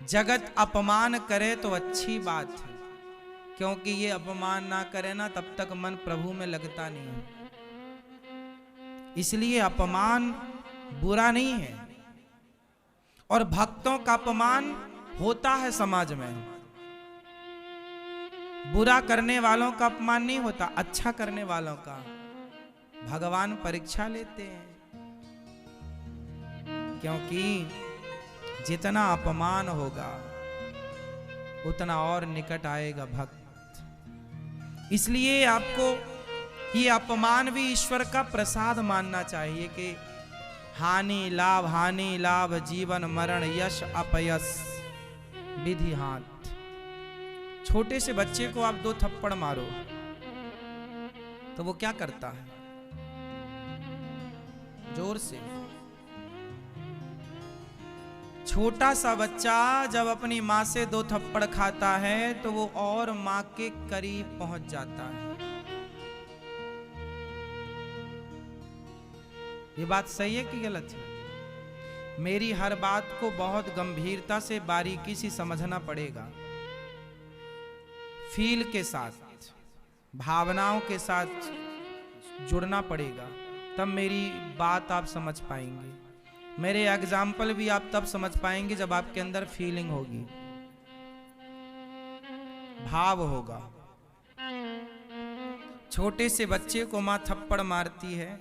जगत अपमान करे तो अच्छी बात है, क्योंकि ये अपमान ना करे ना तब तक मन प्रभु में लगता नहीं है। इसलिए अपमान बुरा नहीं है, और भक्तों का अपमान होता है समाज में। बुरा करने वालों का अपमान नहीं होता, अच्छा करने वालों का भगवान परीक्षा लेते हैं। क्योंकि जितना अपमान होगा उतना और निकट आएगा भक्त। इसलिए आपको ये अपमान भी ईश्वर का प्रसाद मानना चाहिए कि हानि लाभ जीवन मरण यश अपयश विधि हाथ। छोटे से बच्चे को आप 2 थप्पड़ मारो तो वो क्या करता है? जोर से। छोटा सा बच्चा जब अपनी माँ से 2 थप्पड़ खाता है तो वो और माँ के करीब पहुंच जाता है। ये बात सही है कि गलत है? मेरी हर बात को बहुत गंभीरता से बारीकी से समझना पड़ेगा, फील के साथ, भावनाओं के साथ जुड़ना पड़ेगा, तब मेरी बात आप समझ पाएंगे। मेरे एग्जाम्पल भी आप तब समझ पाएंगे जब आपके अंदर फीलिंग होगी, भाव होगा। छोटे से बच्चे को माँ थप्पड़ मारती है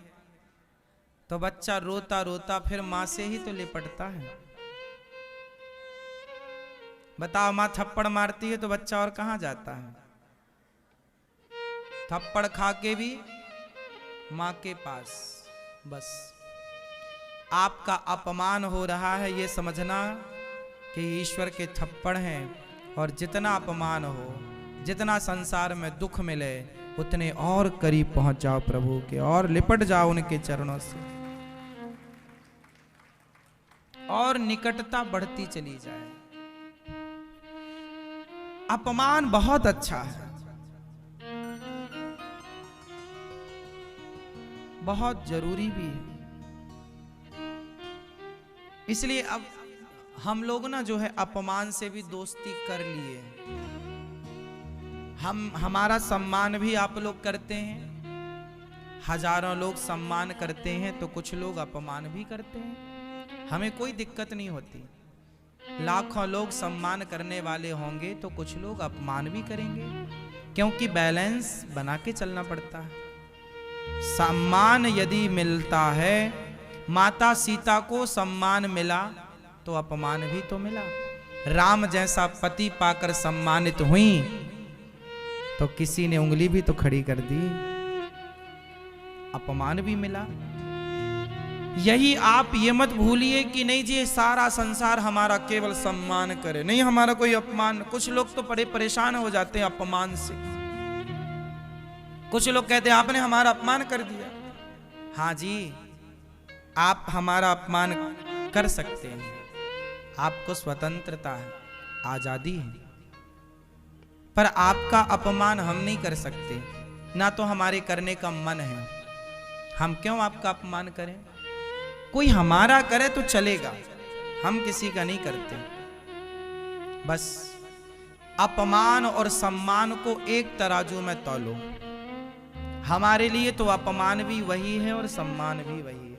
तो बच्चा रोता रोता फिर माँ से ही तो लिपटता है। बताओ, माँ थप्पड़ मारती है तो बच्चा और कहां जाता है? थप्पड़ खा के भी माँ के पास। बस आपका अपमान हो रहा है ये समझना कि ईश्वर के थप्पड़ हैं, और जितना अपमान हो, जितना संसार में दुख मिले, उतने और करीब पहुंच जाओ प्रभु के, और लिपट जाओ उनके चरणों से, और निकटता बढ़ती चली जाए। अपमान बहुत अच्छा है, बहुत जरूरी भी है। इसलिए अब हम लोग ना जो है अपमान से भी दोस्ती कर लिए। हमारा सम्मान भी आप लोग करते हैं, हजारों लोग सम्मान करते हैं तो कुछ लोग अपमान भी करते हैं। हमें कोई दिक्कत नहीं होती। लाखों लोग सम्मान करने वाले होंगे तो कुछ लोग अपमान भी करेंगे, क्योंकि बैलेंस बना के चलना पड़ता है। सम्मान यदि मिलता है, माता सीता को सम्मान मिला तो अपमान भी तो मिला। राम जैसा पति पाकर सम्मानित हुई तो किसी ने उंगली भी तो खड़ी कर दी, अपमान भी मिला। यही आप ये मत भूलिए कि नहीं जी सारा संसार हमारा केवल सम्मान करे, नहीं हमारा कोई अपमान। कुछ लोग तो बड़े परेशान हो जाते हैं अपमान से। कुछ लोग कहते हैं आपने हमारा अपमान कर दिया। हाँ जी, आप हमारा अपमान कर सकते हैं, आपको स्वतंत्रता है, आजादी है, पर आपका अपमान हम नहीं कर सकते, ना तो हमारे करने का मन है। हम क्यों आपका अपमान करें? कोई हमारा करे तो चलेगा, हम किसी का नहीं करते। बस अपमान और सम्मान को एक तराजू में तौलो। हमारे लिए तो अपमान भी वही है और सम्मान भी वही है।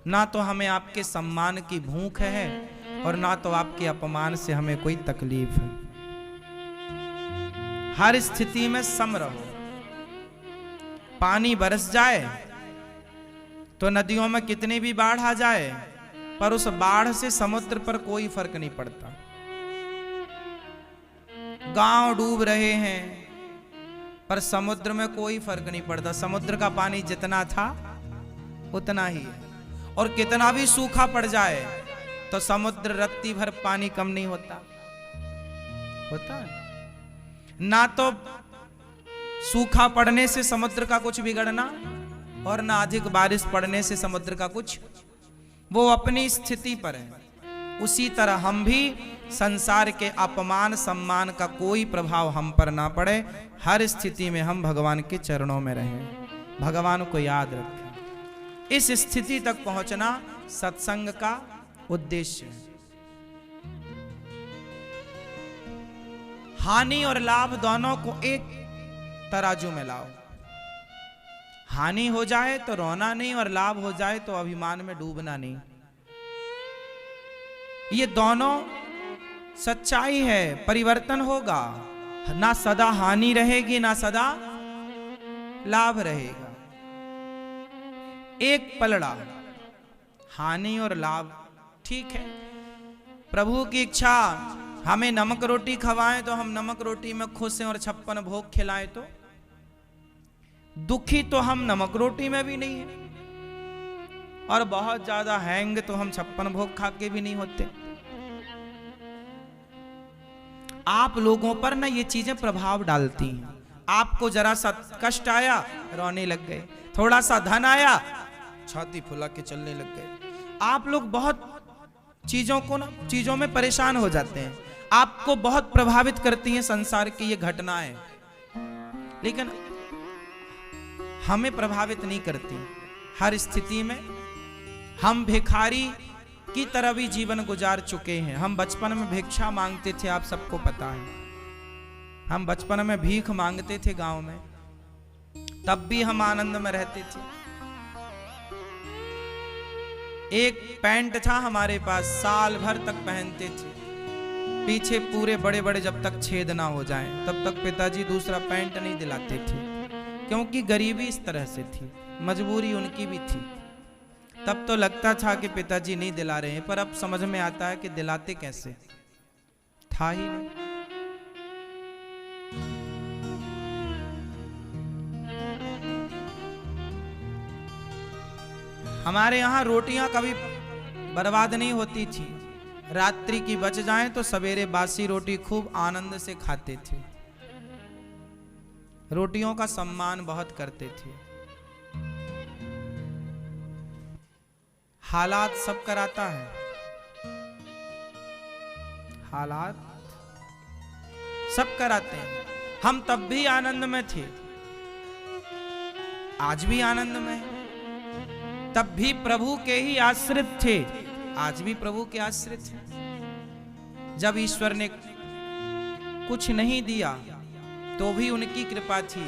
ना तो हमें आपके सम्मान की भूख है और ना तो आपके अपमान से हमें कोई तकलीफ है। हर स्थिति में सम रहो। पानी बरस जाए तो नदियों में कितनी भी बाढ़ आ जाए, पर उस बाढ़ से समुद्र पर कोई फर्क नहीं पड़ता। गांव डूब रहे हैं पर समुद्र में कोई फर्क नहीं पड़ता। समुद्र का पानी जितना था उतना ही है, और कितना भी सूखा पड़ जाए तो समुद्र रत्ती भर पानी कम नहीं होता। होता है ना? तो सूखा पड़ने से समुद्र का कुछ बिगड़ना और ना अधिक बारिश पड़ने से समुद्र का कुछ, वो अपनी स्थिति पर है। उसी तरह हम भी संसार के अपमान सम्मान का कोई प्रभाव हम पर ना पड़े, हर स्थिति में हम भगवान के चरणों में रहें, भगवान को याद रखें। इस स्थिति तक पहुंचना सत्संग का उद्देश्य है। हानि और लाभ दोनों को एक तराजू में लाओ। हानि हो जाए तो रोना नहीं और लाभ हो जाए तो अभिमान में डूबना नहीं। ये दोनों सच्चाई है। परिवर्तन होगा, ना सदा हानि रहेगी ना सदा लाभ रहेगा। एक पलड़ा हानि और लाभ, ठीक है। प्रभु की इच्छा हमें नमक रोटी खवाएं तो हम नमक रोटी में खुश हैं और 56 भोग खिलाएं तो दुखी तो हम नमक रोटी में भी नहीं है और बहुत ज्यादा हैंग तो हम 56 भोग खा के भी नहीं होते। आप लोगों पर ना ये चीजें प्रभाव डालती हैं। आपको जरा सा कष्ट आया रोने लग गए, थोड़ा सा धन आया छाती फुला के चलने लग गए। आप लोग बहुत चीजों में परेशान हो जाते हैं। आपको बहुत प्रभावित करती हैं संसार की ये घटनाएं, लेकिन हमें प्रभावित नहीं करती। हर स्थिति में हम भिखारी की तरह भी जीवन गुजार चुके हैं। हम बचपन में भिक्षा मांगते थे, आप सबको पता है। हम बचपन में भीख मांगते थे गांव में, तब भी हम आनंद में रहते थे। एक पैंट था हमारे पास, साल भर तक पहनते थे। पीछे पूरे बड़े बड़े जब तक छेद ना हो जाएं, तब तक पिताजी दूसरा पैंट नहीं दिलाते थे, क्योंकि गरीबी इस तरह से थी, मजबूरी उनकी भी थी। तब तो लगता था कि पिताजी नहीं दिला रहे हैं, पर अब समझ में आता है कि दिलाते कैसे, था ही नहीं। हमारे यहाँ रोटियां कभी बर्बाद नहीं होती थी। रात्रि की बच जाएं तो सवेरे बासी रोटी खूब आनंद से खाते थे। रोटियों का सम्मान बहुत करते थे। हालात सब कराता है, हालात सब कराते हैं। हम तब भी आनंद में थे, आज भी आनंद में हैं। तब भी प्रभु के ही आश्रित थे, आज भी प्रभु के आश्रित हैं। जब ईश्वर ने कुछ नहीं दिया तो भी उनकी कृपा थी,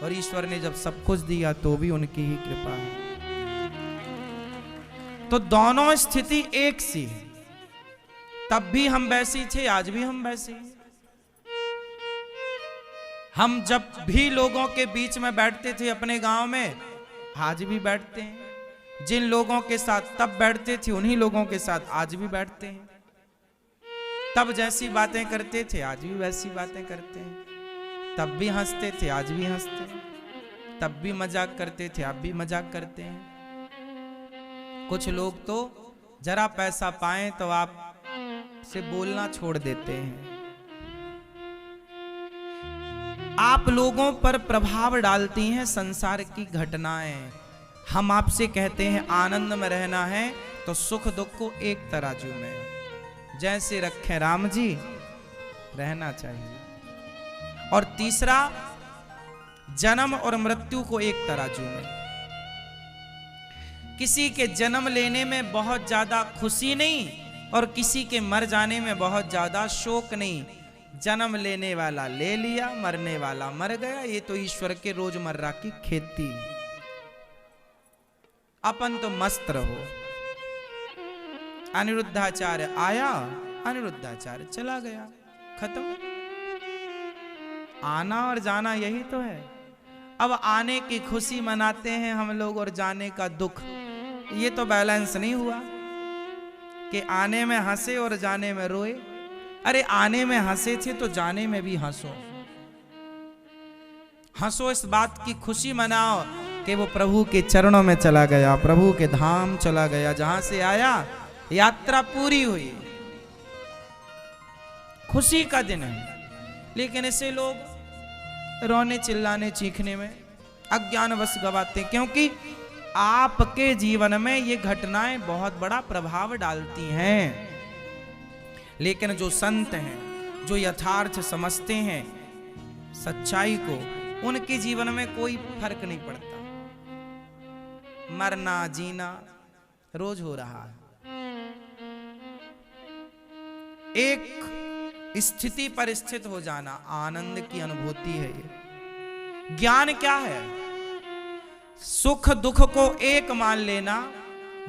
और ईश्वर ने जब सब कुछ दिया तो भी उनकी ही कृपा है। तो दोनों स्थिति एक सी है। तब भी हम वैसे थे, आज भी हम वैसे। हम जब भी लोगों के बीच में बैठते थे अपने गांव में, आज भी बैठते हैं। जिन लोगों के साथ तब बैठते थे उन्हीं लोगों के साथ आज भी बैठते हैं। तब जैसी बातें करते थे आज भी वैसी बातें करते हैं। तब भी हंसते थे आज भी हंसते हैं। तब भी मजाक करते थे अब भी मजाक करते हैं। कुछ लोग तो जरा पैसा पाएं तो आप से बोलना छोड़ देते हैं। आप लोगों पर प्रभाव डालती हैं संसार की घटनाएं। हम आपसे कहते हैं आनंद में रहना है तो सुख दुख को एक तराजू में जैसे रखे राम जी रहना चाहिए। और तीसरा, जन्म और मृत्यु को एक तराजू में। किसी के जन्म लेने में बहुत ज्यादा खुशी नहीं और किसी के मर जाने में बहुत ज्यादा शोक नहीं। जन्म लेने वाला ले लिया, मरने वाला मर गया। ये तो ईश्वर के रोजमर्रा की खेती। अपन तो मस्त रहो। अनिरुद्धाचार्य आया, अनिरुद्धाचार्य चला गया, खत्म। आना और जाना यही तो है। अब आने की खुशी मनाते हैं हम लोग और जाने का दुख। ये तो बैलेंस नहीं हुआ कि आने में हंसे और जाने में रोए। अरे आने में हंसे थे तो जाने में भी हंसो। हंसो, इस बात की खुशी मनाओ कि वो प्रभु के चरणों में चला गया, प्रभु के धाम चला गया, जहां से आया यात्रा पूरी हुई। खुशी का दिन है। लेकिन ऐसे लोग रोने चिल्लाने चीखने में अज्ञानवश गवाते, क्योंकि आपके जीवन में ये घटनाएं बहुत बड़ा प्रभाव डालती हैं। लेकिन जो संत हैं, जो यथार्थ समझते हैं सच्चाई को, उनके जीवन में कोई फर्क नहीं पड़ता। मरना जीना रोज हो रहा है। एक स्थिति पर स्थित हो जाना, आनंद की अनुभूति है ये। ज्ञान क्या है? सुख दुख को एक मान लेना,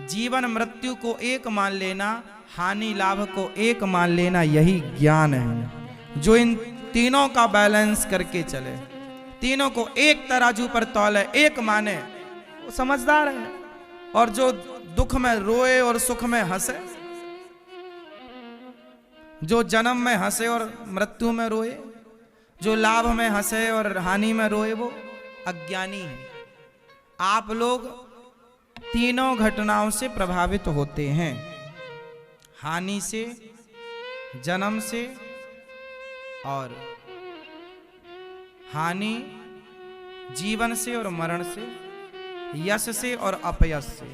जीवन मृत्यु को एक मान लेना, हानि लाभ को एक मान लेना, यही ज्ञान है। जो इन तीनों का बैलेंस करके चले, तीनों को एक तराजू पर तौले, एक माने, वो समझदार है। और जो दुख में रोए और सुख में हंसे, जो जन्म में हंसे और मृत्यु में रोए, जो लाभ में हंसे और हानि में रोए, वो अज्ञानी है। आप लोग तीनों घटनाओं से प्रभावित होते हैं, हानि से, जन्म से, और हानि जीवन से और मरण से, यश से और अपयश से।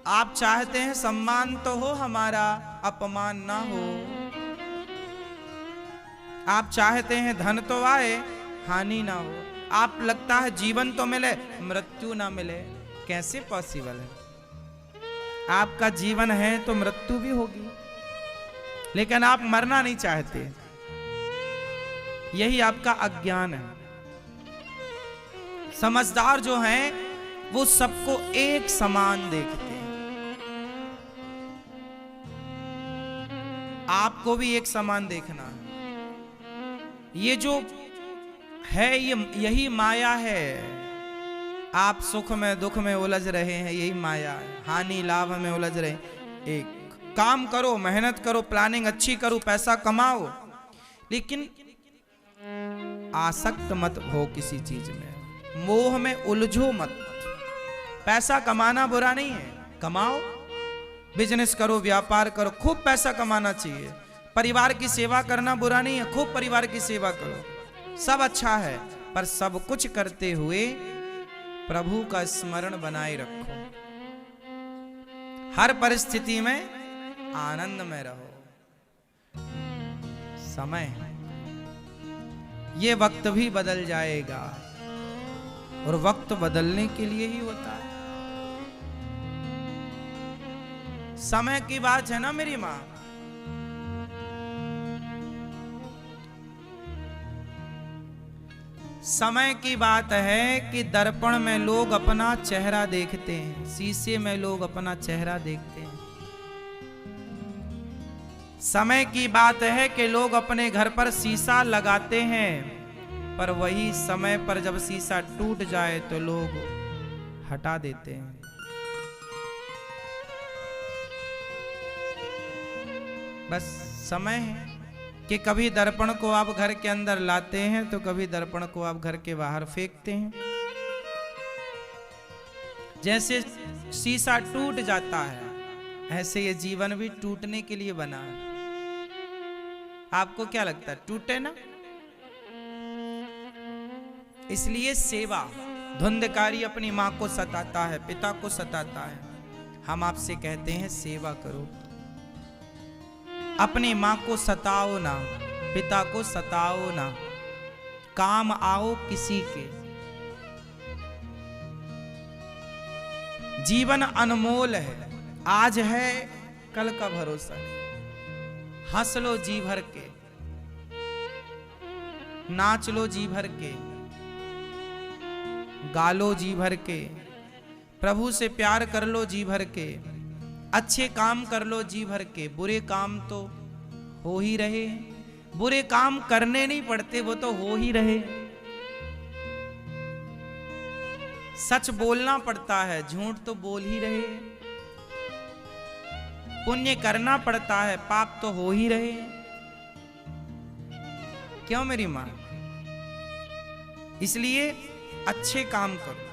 आप चाहते हैं सम्मान तो हो हमारा, अपमान ना हो। आप चाहते हैं धन तो आए, हानि ना हो। आप लगता है जीवन तो मिले, मृत्यु ना मिले। कैसे पॉसिबल है? आपका जीवन है तो मृत्यु भी होगी, लेकिन आप मरना नहीं चाहते। यही आपका अज्ञान है। समझदार जो हैं वो सबको एक समान देखते हैं। आपको भी एक समान देखना है। ये जो है यही माया है। आप सुख में दुख में उलझ रहे हैं, यही माया है। हानि लाभ में उलझ रहे हैं। एक काम करो, मेहनत करो, प्लानिंग अच्छी करो, पैसा कमाओ, लेकिन आसक्त मत हो किसी चीज में, मोह में उलझो मत। पैसा कमाना बुरा नहीं है, कमाओ, बिजनेस करो, व्यापार करो, खूब पैसा कमाना चाहिए। परिवार की सेवा करना बुरा नहीं है, खूब परिवार की सेवा करो, सब अच्छा है। पर सब कुछ करते हुए प्रभु का स्मरण बनाए रखो। हर परिस्थिति में आनंद में रहो। समय ये वक्त भी बदल जाएगा, और वक्त बदलने के लिए ही होता है। समय की बात है ना मेरी मां। समय की बात है कि दर्पण में लोग अपना चेहरा देखते हैं, शीशे में लोग अपना चेहरा देखते हैं। समय की बात है कि लोग अपने घर पर शीशा लगाते हैं, पर वही समय पर जब शीशा टूट जाए तो लोग हटा देते हैं। बस समय है कि कभी दर्पण को आप घर के अंदर लाते हैं तो कभी दर्पण को आप घर के बाहर फेंकते हैं। जैसे शीशा टूट जाता है, ऐसे ये जीवन भी टूटने के लिए बना है। आपको क्या लगता है, टूटे ना? इसलिए सेवा, धुंधकारी अपनी मां को सताता है, पिता को सताता है। हम आपसे कहते हैं सेवा करो। अपनी मां को सताओ ना, पिता को सताओ ना, काम आओ किसी के। जीवन अनमोल है, आज है कल का भरोसा नहीं। हंस लो जी भर के, नाच लो जी भर के, गा लो जी भर के, प्रभु से प्यार कर लो जी भर के, अच्छे काम कर लो जी भर के। बुरे काम तो हो ही रहे, बुरे काम करने नहीं पड़ते, वो तो हो ही रहे। सच बोलना पड़ता है, झूठ तो बोल ही रहे। पुण्य करना पड़ता है, पाप तो हो ही रहे। क्यों मेरी मां? इसलिए अच्छे काम करो।